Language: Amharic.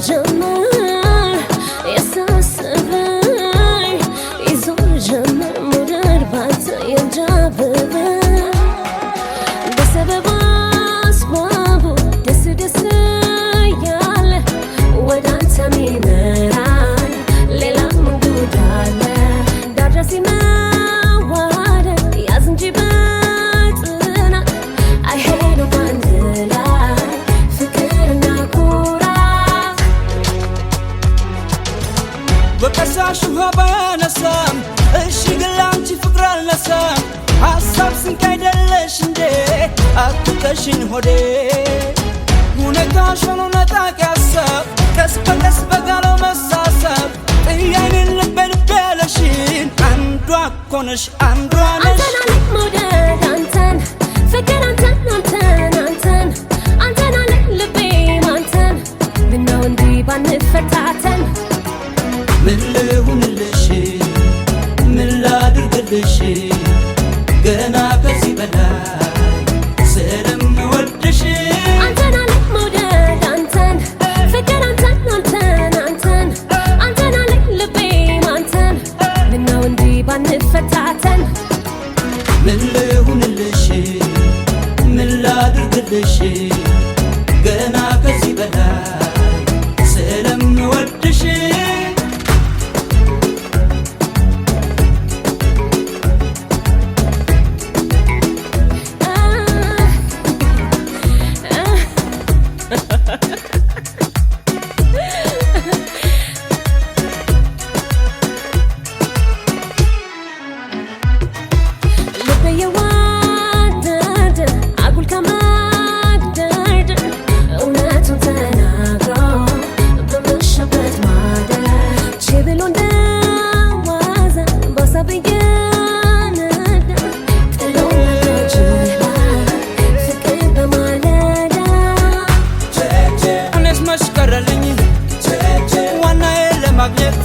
ጀመር ያሳስበኝ ይዞር ጀመር ሙደር ባንተ የንጃብበ በሰበብ አስባቡ ደስ ደስ ያለ ወደ አንተ ሚመራኝ ሌላ መንገድ አለ ዳር ሲመዋደድ ያዝ እንጂ በጽናት አይሄድም ባንድ ላይ ፍቅርና ኩራት በቀሳሽ ውሃ ባያነሳም እሺ ግን ላንቺ ፍቅር አልነሳም ሀሳብ ስንቅ አይደለሽ እንዴ አትከሽኝ ሆዴ ሁኔታሽ ሆኖ ነጣቂ ሀሳብ ቀስ በቀስ በጋለው መሳሳብ ጥያኔን ልቤ ልቤ ያለሽን አንዷ እኮ ነሽ አንዷ ነሽ አንተን አለኝ መውደድ አንተን ፍቅር አንተን አንተን አንተን አንተን አለኝ ልቤም አንተን ምነው እንዲህ ባንፈታተን ምን ልሁንልሽ ምን ላድርግልሽ ገና ከዚህ በላይ ስለምወድሽ አንተን አለኝ መውደድ አንተን ፍቅር አንተን አንተን አንተን አንተን አለኝ ልቤም አንተን ምነው እንዲህ ባንፈታተን ምን ልሁንልሽ ምን ላድርግልሽ ገና ከዚህ በላይ ስለምወድሽ ልቤ የዋደደ አጉል ከመግደርደር እውነቱን ተናግሮ በመሸበት ማደር ችብሎ እንደዋዛ በሀሳብ እየነዳ ጥሎ ይችላል ፍቅር በማለዳ እኔስ መች ቀረልኝ ዋናዬ ለማግኘት